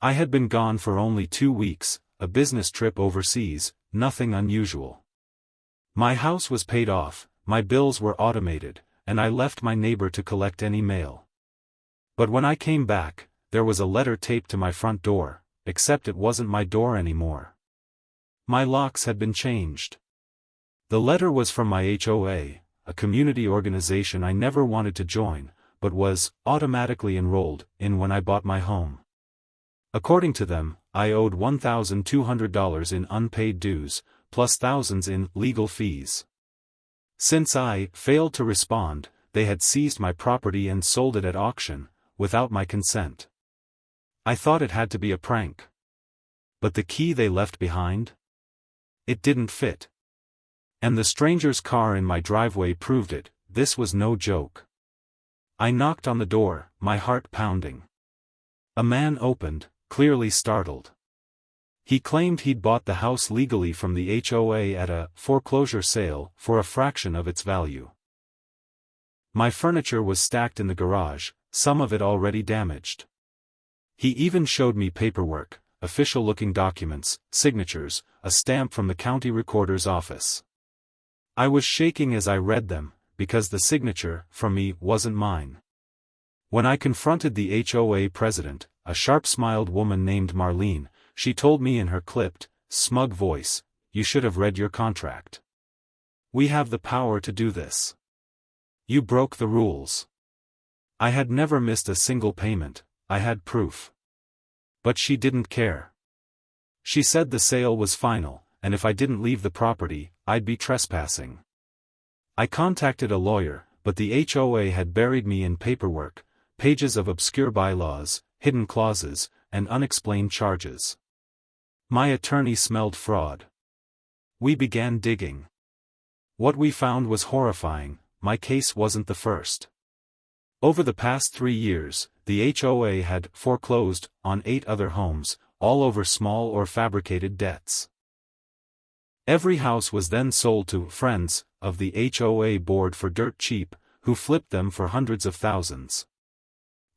I had been gone for only 2 weeks, a business trip overseas, nothing unusual. My house was paid off, my bills were automated, and I left my neighbor to collect any mail. But when I came back, there was a letter taped to my front door, except it wasn't my door anymore. My locks had been changed. The letter was from my HOA, a community organization I never wanted to join, but was automatically enrolled in when I bought my home. According to them, I owed $1,200 in unpaid dues, plus thousands in legal fees. Since I failed to respond, they had seized my property and sold it at auction, without my consent. I thought it had to be a prank. But the key they left behind? It didn't fit. And the stranger's car in my driveway proved it. This was no joke. I knocked on the door, my heart pounding. A man opened, clearly startled. He claimed he'd bought the house legally from the HOA at a foreclosure sale for a fraction of its value. My furniture was stacked in the garage, some of it already damaged. He even showed me paperwork, official-looking documents, signatures, a stamp from the county recorder's office. I was shaking as I read them, because the signature, from me, wasn't mine. When I confronted the HOA president, a sharp-smiled woman named Marlene, she told me in her clipped, smug voice, "You should have read your contract. We have the power to do this. You broke the rules." I had never missed a single payment, I had proof. But she didn't care. She said the sale was final, and if I didn't leave the property, I'd be trespassing. I contacted a lawyer, but the HOA had buried me in paperwork, pages of obscure bylaws, hidden clauses, and unexplained charges. My attorney smelled fraud. We began digging. What we found was horrifying. My case wasn't the first. Over the past 3 years, the HOA had foreclosed on 8 other homes, all over small or fabricated debts. Every house was then sold to friends of the HOA board for dirt cheap, who flipped them for hundreds of thousands.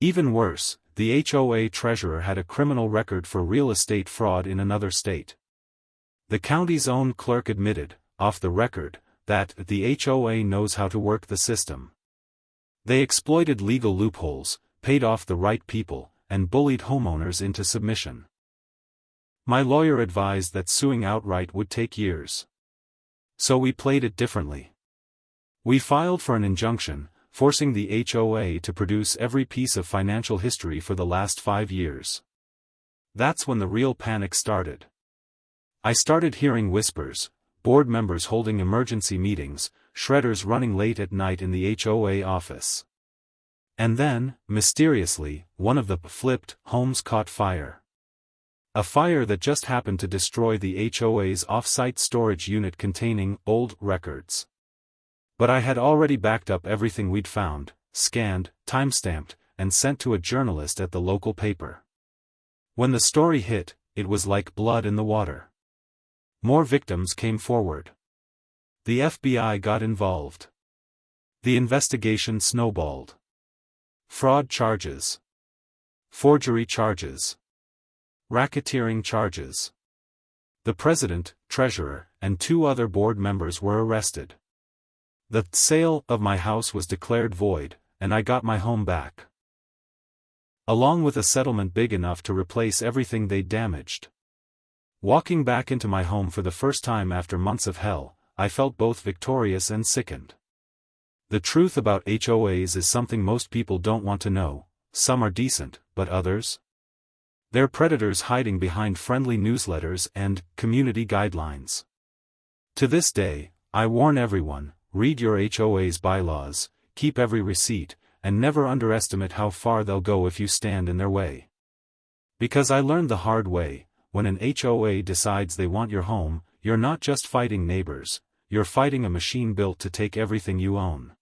Even worse, the HOA treasurer had a criminal record for real estate fraud in another state. The county's own clerk admitted, off the record, that the HOA knows how to work the system. They exploited legal loopholes, paid off the right people, and bullied homeowners into submission. My lawyer advised that suing outright would take years. So we played it differently. We filed for an injunction, forcing the HOA to produce every piece of financial history for the last 5 years. That's when the real panic started. I started hearing whispers, board members holding emergency meetings, shredders running late at night in the HOA office. And then, mysteriously, one of the flipped homes caught fire. A fire that just happened to destroy the HOA's off-site storage unit containing old records. But I had already backed up everything we'd found, scanned, timestamped, and sent to a journalist at the local paper. When the story hit, it was like blood in the water. More victims came forward. The FBI got involved. The investigation snowballed. Fraud charges. Forgery charges. Racketeering charges. The president, treasurer, and 2 other board members were arrested. The sale of my house was declared void, and I got my home back. Along with a settlement big enough to replace everything they'd damaged. Walking back into my home for the first time after months of hell, I felt both victorious and sickened. The truth about HOAs is something most people don't want to know. Some are decent, but others? They're predators hiding behind friendly newsletters and community guidelines. To this day, I warn everyone, read your HOA's bylaws, keep every receipt, and never underestimate how far they'll go if you stand in their way. Because I learned the hard way, when an HOA decides they want your home, you're not just fighting neighbors, you're fighting a machine built to take everything you own.